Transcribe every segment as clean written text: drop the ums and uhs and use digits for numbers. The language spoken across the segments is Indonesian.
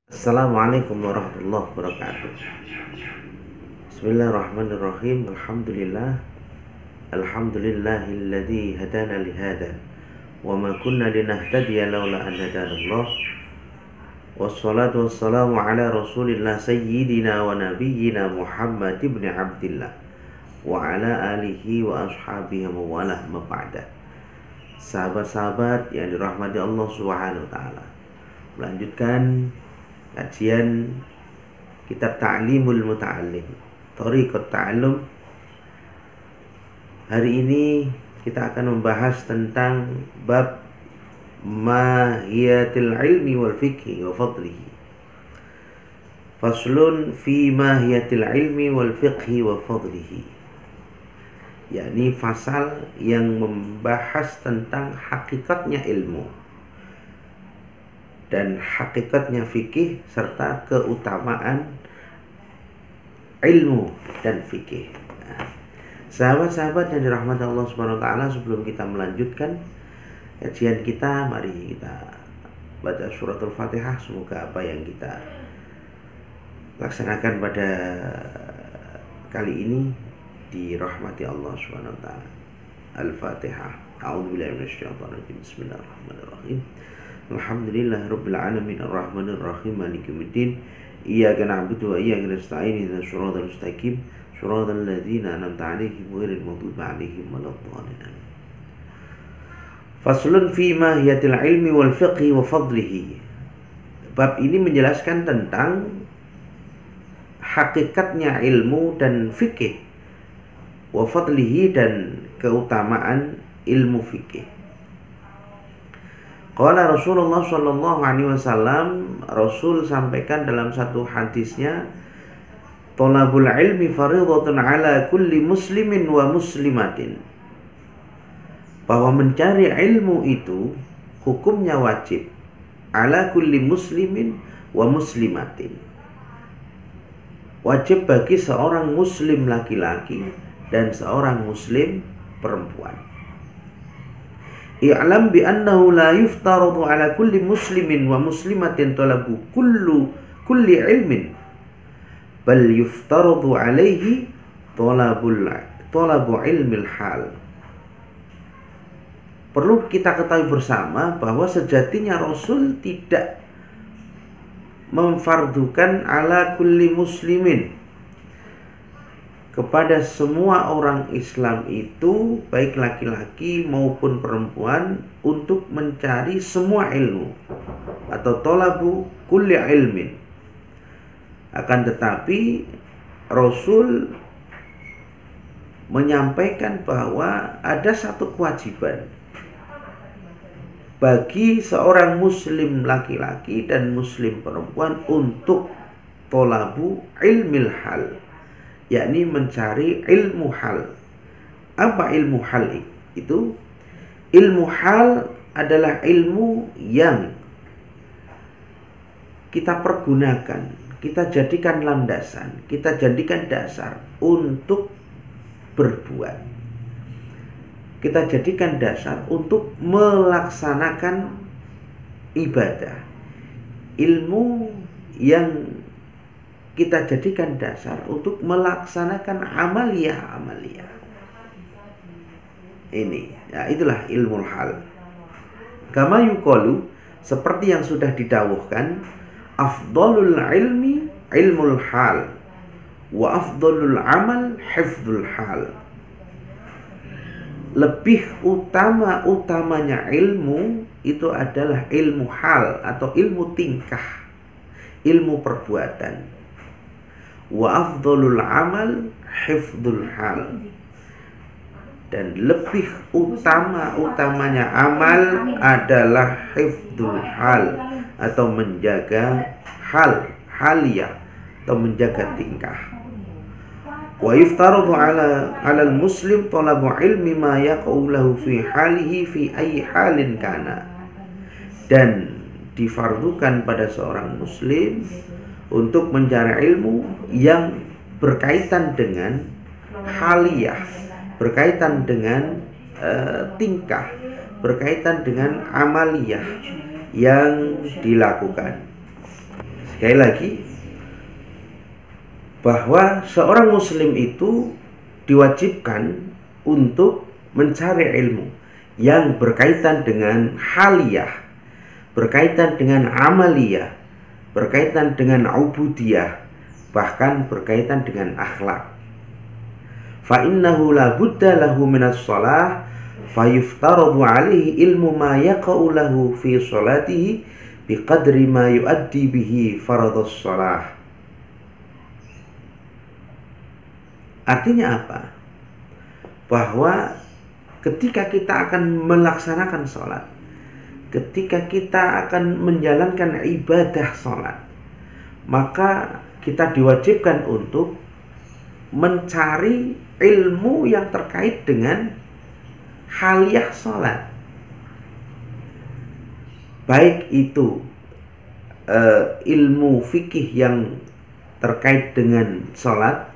Assalamualaikum warahmatullahi wabarakatuh. Bismillahirrahmanirrahim. Alhamdulillahilladzi hadana lihada wa ma kunna linahtadiya laula an hadanallah. Wassalatu wassalamu ala Rasulillah sayyidina wa nabiyyina Muhammad ibn Abdillah wa ala alihi wa ashabihi wa wala ma ba'da. Sahabat-sahabat yang dirahmati Allah Subhanahu wa taala. Melanjutkan kajian kitab Ta'limul Muta'allim, Thariqat Ta'allum. Hari ini kita akan membahas tentang bab mahiyatil ilmi wal fiqhi wa fadlihi. Faslun fi mahiyatil ilmi wal fiqhi wa fadlihi, yakni fasal yang membahas tentang hakikatnya ilmu dan hakikatnya fikih serta keutamaan ilmu dan fikih. Sahabat-sahabat yang dirahmati Allah Subhanahu wa taala, sebelum kita melanjutkan kajian kita, mari kita baca suratul Fatihah. Semoga apa yang kita laksanakan pada kali ini dirahmati Allah Subhanahu wa taala. Al-Fatihah. A'udzubillahi minasyaitonir rajim. Bismillahirrahmanirrahim. Alhamdulillahirabbil alamin arrahmanir rahim maliki yaumiddin iyyaka na'budu wa iyyaka nasta'in ihdinas siratal mustaqim siratal ladzina an'amta 'alaihim ghairil maghdubi 'alaihim waladdallin. Faslun fi mahiyatil ilmi wal fiqhi wa fadlihi. Bab ini menjelaskan tentang hakikatnya ilmu dan fikih, wa fadlihi, dan keutamaan ilmu fikih. Qala Rasulullah sallallahu alaihi wasallam, Rasul sampaikan dalam satu hadisnya, thalabul ilmi fardhatun ala kulli muslimin wa muslimatin, bahwa mencari ilmu itu hukumnya wajib, ala kulli muslimin wa muslimatin, wajib bagi seorang muslim laki-laki dan seorang muslim perempuan. I'lam bi annahu la yuftaradu ala kulli muslimin wa muslimatin talabu kulli ilmin, bal yuftaradu alaihi talabu ilmil hal. Perlu kita ketahui bersama bahwa sejatinya Rasul tidak memfardukan ala kulli muslimin, kepada semua orang Islam itu, baik laki-laki maupun perempuan, untuk mencari semua ilmu atau tolabu kulli ilmin. Akan tetapi Rasul menyampaikan bahwa ada satu kewajiban bagi seorang muslim laki-laki dan muslim perempuan untuk tolabu ilmil hal, yakni mencari ilmu hal. Apa ilmu hal itu? Ilmu hal adalah ilmu yang kita pergunakan, kita jadikan landasan, kita jadikan dasar untuk berbuat. Kita jadikan dasar untuk melaksanakan ibadah. Ilmu yang kita jadikan dasar untuk melaksanakan amaliyah. Ini, ya, itulah ilmu hal. Kama yuqalu, seperti yang sudah didawuhkan, afdalul ilmi ilmul hal wa afdalul amal hifdzul hal. Lebih utamanya ilmu itu adalah ilmu hal atau ilmu tingkah, ilmu perbuatan. Wa afdhalul amal hifdzul hal, dan lebih utamanya amal adalah hifdzul hal atau menjaga haliyah atau menjaga tingkah. Wa yuftaradu ala al-muslim talabu ilmi ma yaqau lahu fi halihi fi ayyi halin kana, dan difardukan pada seorang muslim untuk mencari ilmu yang berkaitan dengan haliyah, berkaitan dengan tingkah, berkaitan dengan amaliyah yang dilakukan. Sekali lagi, bahwa seorang muslim itu diwajibkan untuk mencari ilmu yang berkaitan dengan haliyah, berkaitan dengan amaliyah, berkaitan dengan ubudiyah, bahkan berkaitan dengan akhlak. Fa innahu la budda lahu minas shalah fayuftaradu alaihi ilmu ma yaqa'u lahu fi sholatihi biqadri ma yuaddi bihi faradhus shalah. Artinya apa? Bahwa ketika kita akan melaksanakan sholat, ketika kita akan menjalankan ibadah sholat, maka kita diwajibkan untuk mencari ilmu yang terkait dengan haliyah sholat. Baik itu ilmu fikih yang terkait dengan sholat,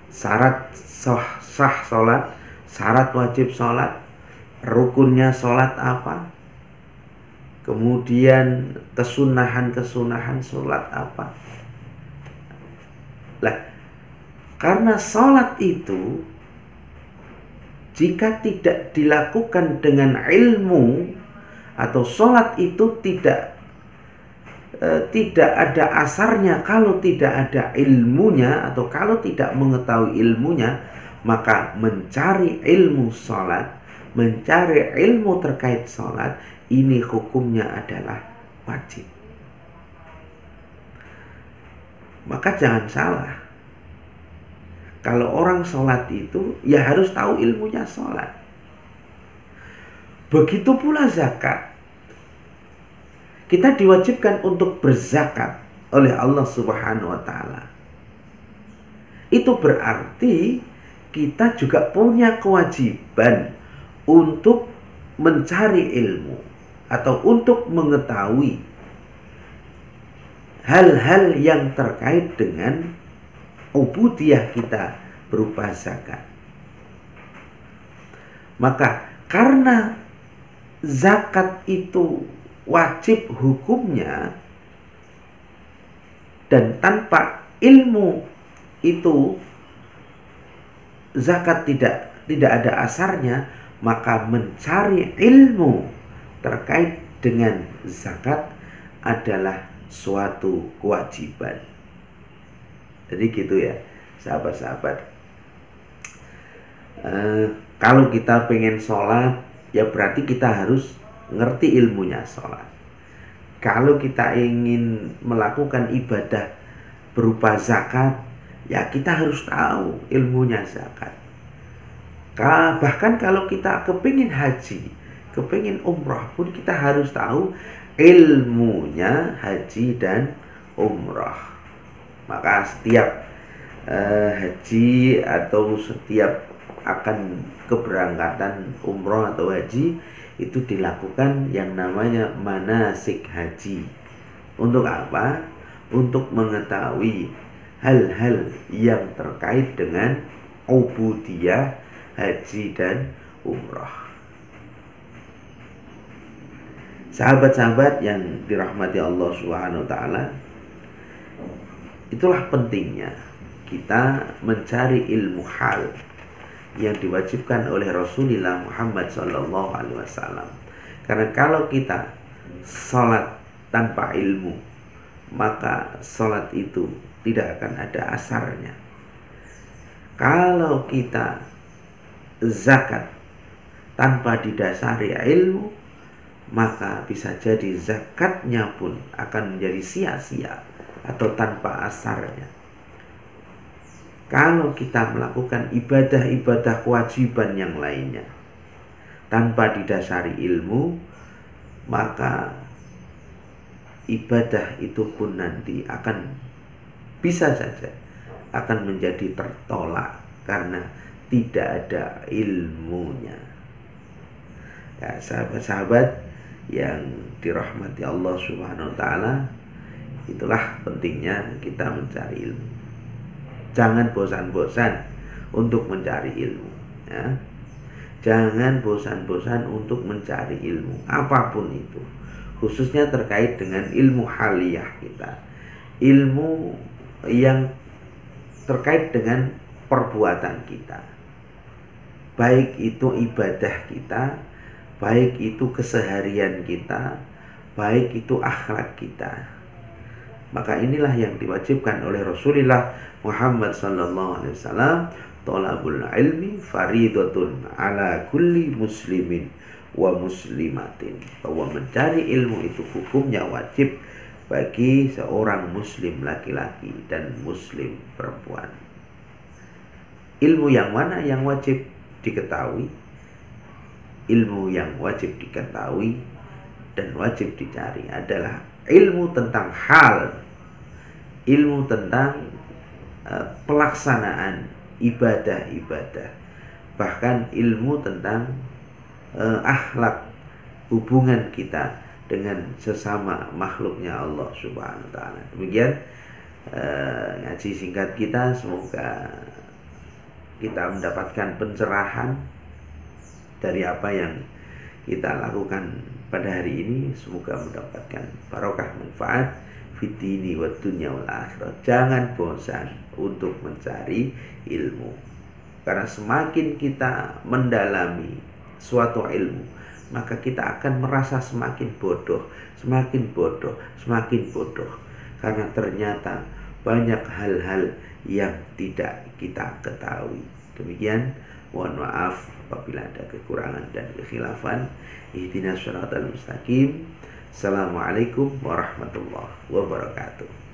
syarat sah sholat, syarat wajib sholat, rukunnya sholat apa, kemudian kesunahan sholat apa. Lah, karena sholat itu jika tidak dilakukan dengan ilmu, atau sholat itu tidak ada asarnya kalau tidak ada ilmunya, atau kalau tidak mengetahui ilmunya, maka mencari ilmu sholat, mencari ilmu terkait sholat, ini hukumnya adalah wajib. Maka jangan salah, kalau orang sholat itu ya harus tahu ilmunya sholat. Begitu pula zakat. Kita diwajibkan untuk berzakat oleh Allah Subhanahu wa ta'ala. Itu berarti kita juga punya kewajiban untuk mencari ilmu atau untuk mengetahui hal-hal yang terkait dengan ubudiyah kita berupa zakat. Maka karena zakat itu wajib hukumnya, dan tanpa ilmu itu zakat tidak ada asarnya, maka mencari ilmu terkait dengan zakat adalah suatu kewajiban. Jadi gitu ya sahabat-sahabat. Kalau kita pengen sholat, ya berarti kita harus ngerti ilmunya sholat. Kalau kita ingin melakukan ibadah berupa zakat, ya kita harus tahu ilmunya zakat. Bahkan kalau kita kepingin haji, kepingin umrah pun kita harus tahu ilmunya haji dan umrah. Maka setiap haji atau setiap akan keberangkatan umrah atau haji itu dilakukan yang namanya manasik haji. Untuk apa? Untuk mengetahui hal-hal yang terkait dengan ubudiyah haji dan umrah. Sahabat-sahabat yang dirahmati Allah Subhanahu wa ta'ala, itulah pentingnya kita mencari ilmu hal yang diwajibkan oleh Rasulullah Muhammad SAW. Karena kalau kita sholat tanpa ilmu, maka sholat itu tidak akan ada asarnya. Kalau kita zakat tanpa didasari ilmu, maka bisa jadi zakatnya pun akan menjadi sia-sia atau tanpa asarnya. Kalau kita melakukan ibadah-ibadah kewajiban yang lainnya tanpa didasari ilmu, maka ibadah itu pun nanti akan bisa saja akan menjadi tertolak karena tidak ada ilmunya. Ya, sahabat-sahabat yang dirahmati Allah Subhanahu wa ta'ala, itulah pentingnya kita mencari ilmu. Jangan bosan-bosan untuk mencari ilmu, ya. Jangan bosan-bosan untuk mencari ilmu apapun itu, khususnya terkait dengan ilmu haliyah kita, ilmu yang terkait dengan perbuatan kita, baik itu ibadah kita, baik itu keseharian kita, baik itu akhlak kita. Maka inilah yang diwajibkan oleh Rasulullah Muhammad sallallahu alaihi wasallam, thalabul ilmi faridatun ala kulli muslimin wa muslimatin, bahwa mencari ilmu itu hukumnya wajib bagi seorang muslim laki-laki dan muslim perempuan. Ilmu yang mana yang wajib diketahui? Ilmu yang wajib diketahui dan wajib dicari adalah ilmu tentang hal, ilmu tentang pelaksanaan ibadah-ibadah, bahkan ilmu tentang akhlak, hubungan kita dengan sesama makhluknya Allah Subhanahu wa taala. Demikian ngaji singkat kita, semoga kita mendapatkan pencerahan dari apa yang kita lakukan pada hari ini. Semoga mendapatkan barokah manfaat fid dini wad dunya wal akhirah. Jangan bosan untuk mencari ilmu, karena semakin kita mendalami suatu ilmu, maka kita akan merasa semakin bodoh, semakin bodoh, semakin bodoh, karena ternyata banyak hal-hal yang tidak kita ketahui. Demikian, mohon maaf apabila ada kekurangan dan kekhilafan. Ihdinas siratal mustaqim. Assalamualaikum warahmatullahi wabarakatuh.